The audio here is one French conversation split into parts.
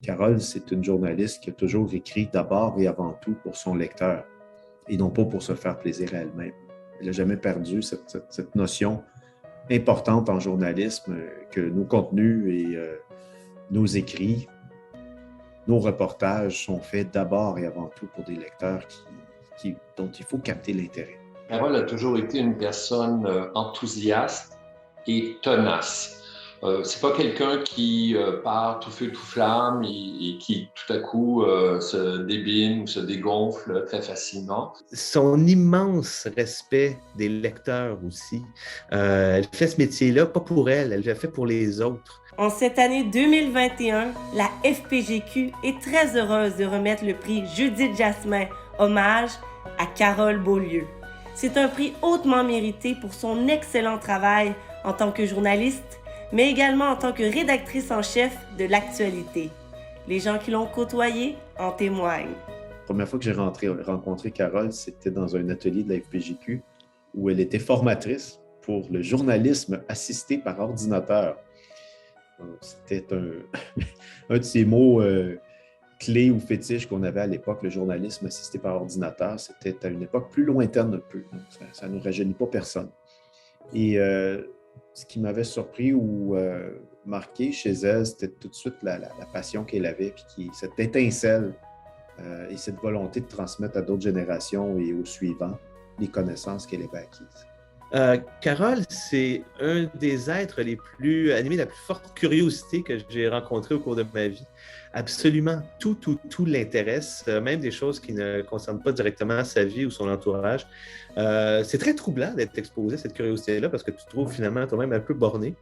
Carole, c'est une journaliste qui a toujours écrit d'abord et avant tout pour son lecteur et non pas pour se faire plaisir à elle-même. Elle n'a jamais perdu cette notion importante en journalisme que nos contenus et nos écrits, nos reportages sont faits d'abord et avant tout pour des lecteurs dont il faut capter l'intérêt. Carole a toujours été une personne enthousiaste et tenace. C'est pas quelqu'un qui part tout feu tout flamme et qui tout à coup se débine ou se dégonfle très facilement. Son immense respect des lecteurs aussi. Elle fait ce métier-là pas pour elle le fait pour les autres. En cette année 2021, la FPGQ est très heureuse de remettre le prix Judith Jasmin, hommage à Carole Beaulieu. C'est un prix hautement mérité pour son excellent travail en tant que journaliste, mais également en tant que rédactrice en chef de l'actualité. Les gens qui l'ont côtoyée en témoignent. La première fois que j'ai rencontré Carole, c'était dans un atelier de la FPJQ où elle était formatrice pour le journalisme assisté par ordinateur. C'était un de ces mots clés ou fétiches qu'on avait à l'époque, le journalisme assisté par ordinateur. C'était à une époque plus lointaine un peu. Donc ça ne rajeunit pas personne. Et ce qui m'avait surpris ou marqué chez elle, c'était tout de suite la passion qu'elle avait, puis cette étincelle et cette volonté de transmettre à d'autres générations et aux suivants les connaissances qu'elle avait acquises. Carole, c'est un des êtres les plus animés de la plus forte curiosité que j'ai rencontré au cours de ma vie. Absolument tout l'intéresse, même des choses qui ne concernent pas directement sa vie ou son entourage. C'est très troublant d'être exposé à cette curiosité-là parce que tu te trouves finalement toi-même un peu borné.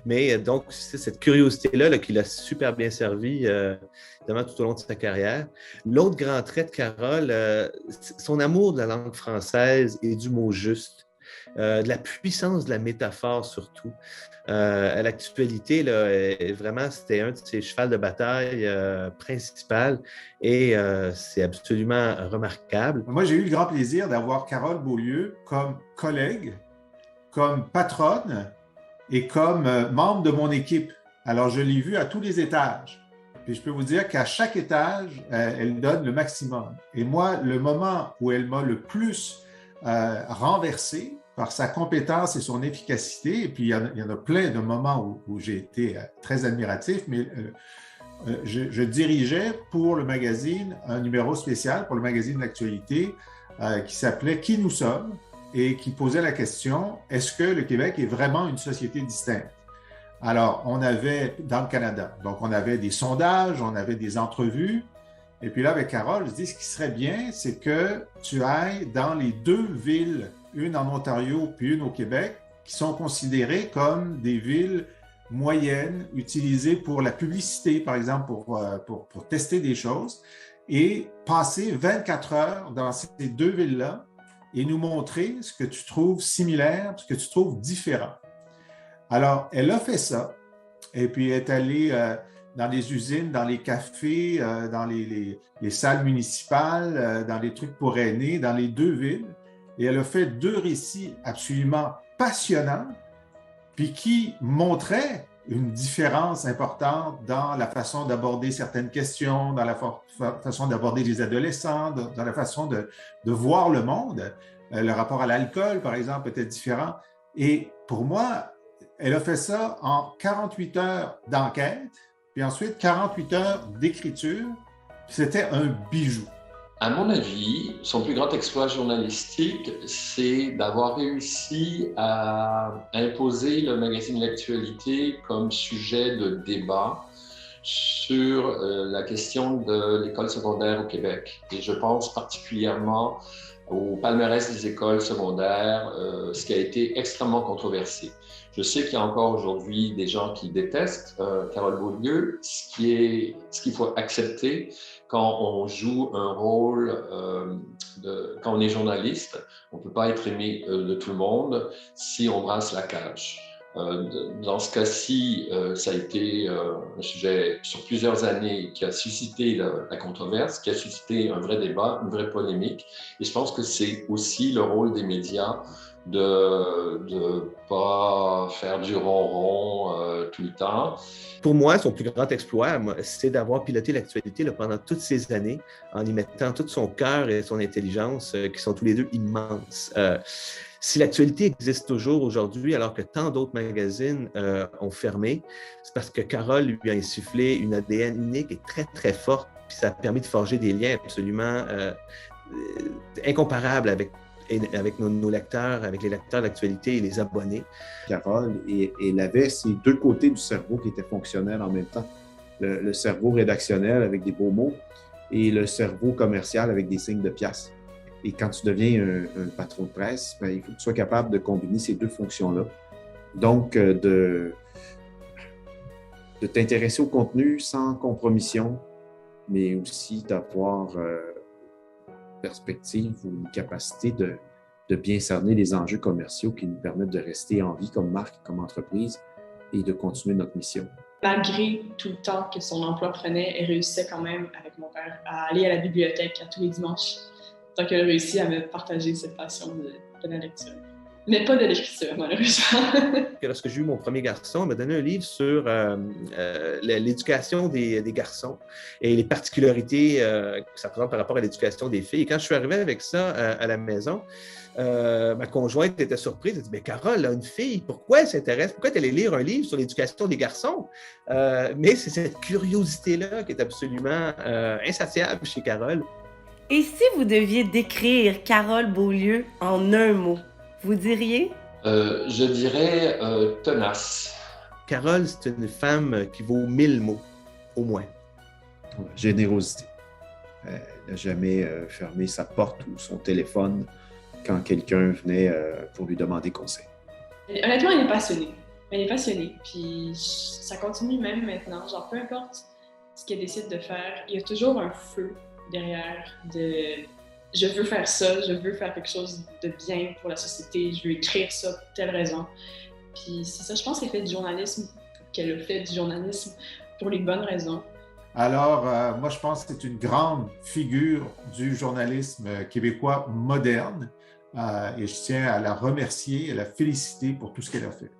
Mais donc, c'est cette curiosité-là qui l'a super bien servi évidemment tout au long de sa carrière. L'autre grand trait de Carole, son amour de la langue française et du mot juste. De la puissance de la métaphore surtout. À l'actualité, vraiment, c'était un de ses chevals de bataille principal et c'est absolument remarquable. Moi, j'ai eu le grand plaisir d'avoir Carole Beaulieu comme collègue, comme patronne et comme membre de mon équipe. Alors, je l'ai vue à tous les étages. Et je peux vous dire qu'à chaque étage, elle donne le maximum. Et moi, le moment où elle m'a le plus renversé, par sa compétence et son efficacité, et puis il y en a plein de moments où j'ai été très admiratif, mais je dirigeais pour le magazine un numéro spécial pour le magazine L'Actualité qui s'appelait « Qui nous sommes ?» et qui posait la question « Est-ce que le Québec est vraiment une société distincte ?» Alors, on avait, dans le Canada, donc on avait des sondages, on avait des entrevues, et puis là, avec Carole, je dis, ce qui serait bien, c'est que tu ailles dans les deux villes, une en Ontario puis une au Québec, qui sont considérées comme des villes moyennes, utilisées pour la publicité, par exemple, pour tester des choses, et passer 24 heures dans ces deux villes-là et nous montrer ce que tu trouves similaire, ce que tu trouves différent. Alors, elle a fait ça, et puis elle est allée dans les usines, dans les cafés, dans les salles municipales, dans les trucs pour aînés, dans les deux villes. Et elle a fait deux récits absolument passionnants, puis qui montraient une différence importante dans la façon d'aborder certaines questions, dans la façon d'aborder les adolescents, dans la façon de voir le monde. Le rapport à l'alcool, par exemple, était différent. Et pour moi, elle a fait ça en 48 heures d'enquête, puis ensuite 48 heures d'écriture. C'était un bijou. À mon avis, son plus grand exploit journalistique, c'est d'avoir réussi à imposer le magazine L'Actualité comme sujet de débat sur la question de l'école secondaire au Québec. Et je pense particulièrement au palmarès des écoles secondaires, ce qui a été extrêmement controversé. Je sais qu'il y a encore aujourd'hui des gens qui détestent Carole Beaulieu, ce qu'il faut accepter quand on joue un rôle, quand on est journaliste. On ne peut pas être aimé de tout le monde si on brasse la cage. Dans ce cas-ci, ça a été un sujet sur plusieurs années qui a suscité la controverse, qui a suscité un vrai débat, une vraie polémique. Et je pense que c'est aussi le rôle des médias de ne pas faire du ronron tout le temps. Pour moi, son plus grand exploit, c'est d'avoir piloté l'actualité pendant toutes ces années en y mettant tout son cœur et son intelligence, qui sont tous les deux immenses. Si l'actualité existe toujours aujourd'hui, alors que tant d'autres magazines ont fermé, c'est parce que Carole lui a insufflé une ADN unique et très, très forte, puis ça a permis de forger des liens absolument incomparables avec nos lecteurs, avec les lecteurs d'actualité et les abonnés. Carole, elle avait ces deux côtés du cerveau qui étaient fonctionnels en même temps. Le cerveau rédactionnel avec des beaux mots et le cerveau commercial avec des signes de pièces. Et quand tu deviens un patron de presse, il faut que tu sois capable de combiner ces deux fonctions-là. Donc, de t'intéresser au contenu sans compromission, mais aussi d'avoir perspective ou une capacité de bien cerner les enjeux commerciaux qui nous permettent de rester en vie comme marque, comme entreprise et de continuer notre mission. Malgré tout le temps que son emploi prenait, elle réussissait quand même, avec mon père, à aller à la bibliothèque tous les dimanches. Donc, elle a réussi à me partager cette passion de la lecture. Mais pas de l'écriture, malheureusement. Lorsque j'ai eu mon premier garçon, on m'a donné un livre sur l'éducation des garçons et les particularités que ça présente par rapport à l'éducation des filles. Et quand je suis arrivé avec ça à la maison, ma conjointe était surprise. Elle dit « Mais Carole, là, une fille, pourquoi elle s'intéresse? Pourquoi elle allait lire un livre sur l'éducation des garçons? » Mais c'est cette curiosité-là qui est absolument insatiable chez Carole. Et si vous deviez décrire Carole Beaulieu en un mot, vous diriez? Je dirais tenace. Carole, c'est une femme qui vaut 1000 mots, au moins. Générosité. Elle n'a jamais fermé sa porte ou son téléphone quand quelqu'un venait pour lui demander conseil. Honnêtement, elle est passionnée. Elle est passionnée. Puis ça continue même maintenant. Genre, peu importe ce qu'elle décide de faire, il y a toujours un feu derrière de « je veux faire ça, je veux faire quelque chose de bien pour la société, je veux écrire ça pour telle raison ». Puis c'est ça, je pense qu'elle a fait du journalisme pour les bonnes raisons. Alors, moi, je pense que c'est une grande figure du journalisme québécois moderne et je tiens à la remercier et à la féliciter pour tout ce qu'elle a fait.